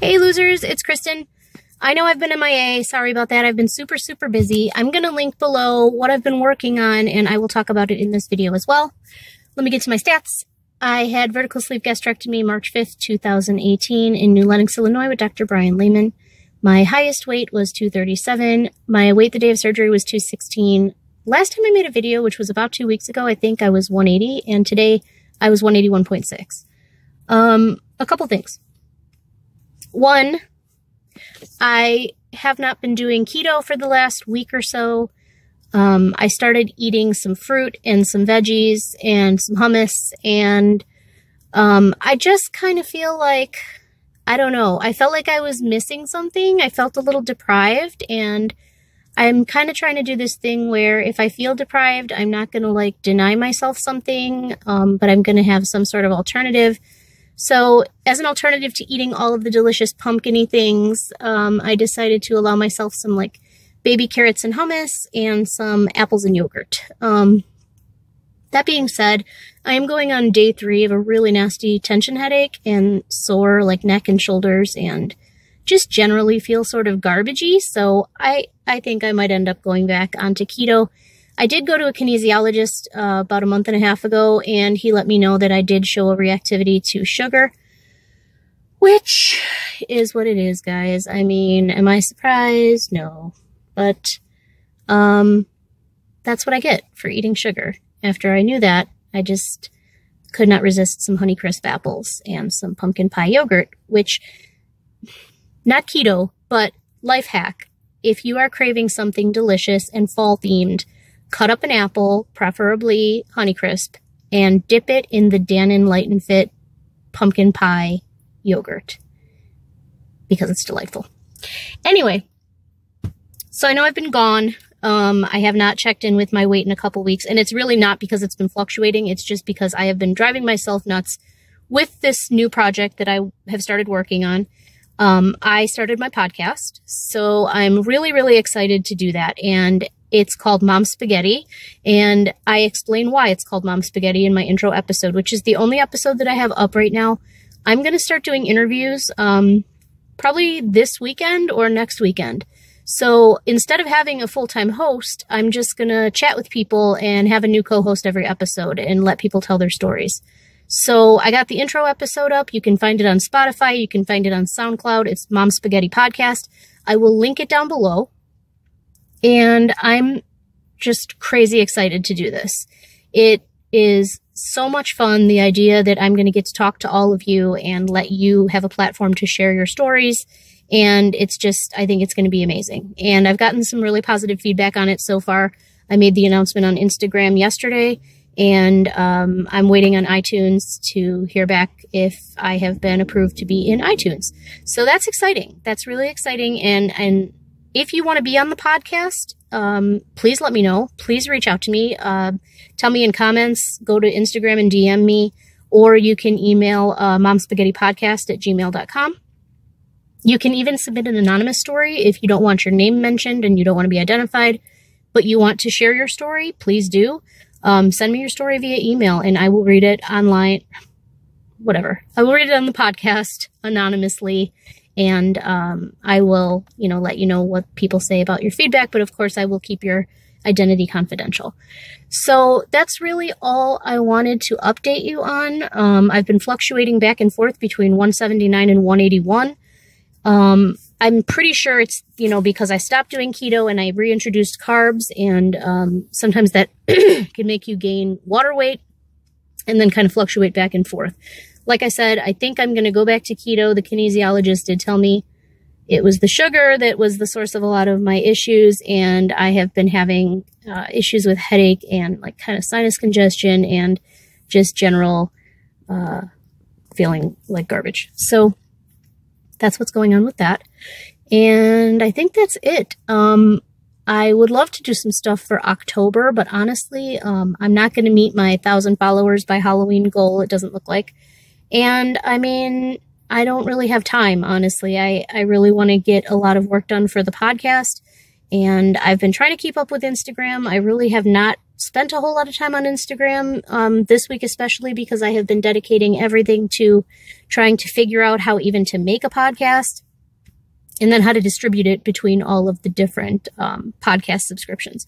Hey losers, it's Kristen. I know I've been MIA. Sorry about that. I've been super busy. I'm going to link below what I've been working on, and I will talk about it in this video as well. Let me get to my stats. I had vertical sleeve gastrectomy March 5th, 2018 in New Lenox, Illinois with Dr. Brian Lehman. My highest weight was 237. My weight the day of surgery was 216. Last time I made a video, which was about 2 weeks ago, I think I was 180, and today I was 181.6. A couple things. One, I have not been doing keto for the last week or so. I started eating some fruit and some veggies and some hummus, and I just kind of feel like, I don't know, I felt like I was missing something. I felt a little deprived, and I'm kind of trying to do this thing where if I feel deprived, I'm not going to like deny myself something, but I'm going to have some sort of alternative. So as an alternative to eating all of the delicious pumpkin-y things, I decided to allow myself some like baby carrots and hummus and some apples and yogurt. That being said, I am going on day 3 of a really nasty tension headache and sore like neck and shoulders and just generally feel sort of garbagey. So I think I might end up going back onto keto. I did go to a kinesiologist about a month and a half ago, and he let me know that I did show a reactivity to sugar, which is what it is, guys. I mean, am I surprised? No. But that's what I get for eating sugar. After I knew that, I just could not resist some Honeycrisp apples and some pumpkin pie yogurt, which, not keto, but life hack. If you are craving something delicious and fall-themed, cut up an apple, preferably Honeycrisp, and dip it in the Dannon Light and Fit pumpkin pie yogurt because it's delightful. Anyway, so I know I've been gone. I have not checked in with my weight in a couple weeks, and it's really not because it's been fluctuating. It's just because I have been driving myself nuts with this new project that I have started working on. I started my podcast, so I'm really excited to do that, and it's called Mom Spaghetti, and I explain why it's called Mom Spaghetti in my intro episode, which is the only episode that I have up right now. I'm going to start doing interviews probably this weekend or next weekend. So instead of having a full-time host, I'm just going to chat with people and have a new co-host every episode and let people tell their stories. So I got the intro episode up. You can find it on Spotify. You can find it on SoundCloud. It's Mom Spaghetti Podcast. I will link it down below. And I'm just crazy excited to do this. It is so much fun, the idea that I'm going to get to talk to all of you and let you have a platform to share your stories. And it's just, I think it's going to be amazing. And I've gotten some really positive feedback on it so far. I made the announcement on Instagram yesterday, and I'm waiting on iTunes to hear back if I have been approved to be in iTunes. So that's exciting. That's really exciting. And if you want to be on the podcast, please let me know. Please reach out to me. Tell me in comments. Go to Instagram and DM me. Or you can email momsspaghettipodcast@gmail.com. You can even submit an anonymous story if you don't want your name mentioned and you don't want to be identified, but you want to share your story, please do. Send me your story via email, and I will read it online. Whatever. I will read it on the podcast anonymously. And I will, let you know what people say about your feedback. But of course, I will keep your identity confidential. So that's really all I wanted to update you on. I've been fluctuating back and forth between 179 and 181. I'm pretty sure it's, because I stopped doing keto and I reintroduced carbs. And sometimes that can make you gain water weight and then kind of fluctuate back and forth. Like I said, I think I'm going to go back to keto. The kinesiologist did tell me it was the sugar that was the source of a lot of my issues, and I have been having issues with headache and like kind of sinus congestion and just general feeling like garbage. So that's what's going on with that. And I think that's it. I would love to do some stuff for October, but honestly, I'm not going to meet my 1,000 followers by Halloween goal. It doesn't look like. And I mean, I don't really have time, honestly. I really want to get a lot of work done for the podcast. And I've been trying to keep up with Instagram. I really have not spent a whole lot of time on Instagram this week, especially because I have been dedicating everything to trying to figure out how even to make a podcast and then how to distribute it between all of the different podcast subscriptions.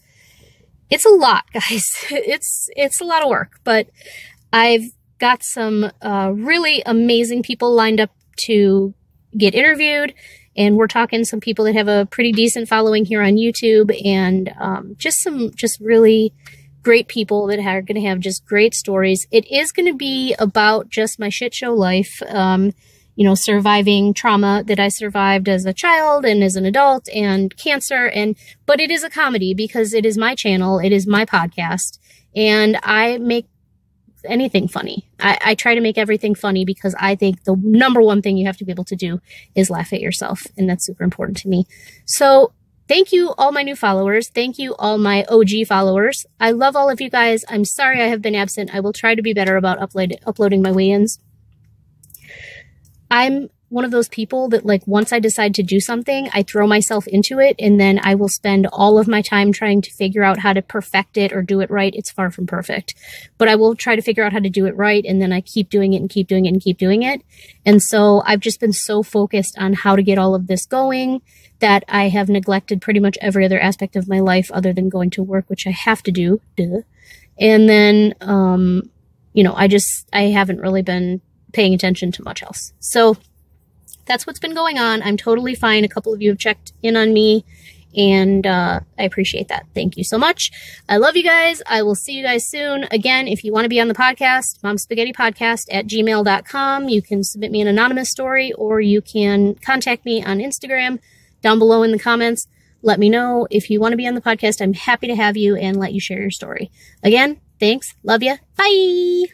It's a lot, guys. It's a lot of work, but I've got some really amazing people lined up to get interviewed, and we're talking some people that have a pretty decent following here on YouTube, and just really great people that are going to have just great stories. It is going to be about just my shit show life, surviving trauma that I survived as a child and as an adult, and cancer, but it is a comedy because it is my channel, it is my podcast, and I make anything funny. I try to make everything funny because I think the number one thing you have to be able to do is laugh at yourself, and that's super important to me. So thank you, all my new followers. Thank you, all my OG followers. I love all of you guys. I'm sorry I have been absent. I will try to be better about uploading my weigh-ins. I'm one of those people that, like, once I decide to do something, I throw myself into it, and then I will spend all of my time trying to figure out how to perfect it or do it right. It's far from perfect, but I will try to figure out how to do it right, and then I keep doing it and keep doing it and keep doing it. And so I've just been so focused on how to get all of this going that I have neglected pretty much every other aspect of my life other than going to work, which I have to do. Duh. And then, I haven't really been paying attention to much else. So that's what's been going on. I'm totally fine. A couple of you have checked in on me, and I appreciate that. Thank you so much. I love you guys. I will see you guys soon. Again, if you want to be on the podcast, momsspaghettipodcast@gmail.com. You can submit me an anonymous story, or you can contact me on Instagram down below in the comments. Let me know if you want to be on the podcast. I'm happy to have you and let you share your story. Again, thanks. Love you. Bye.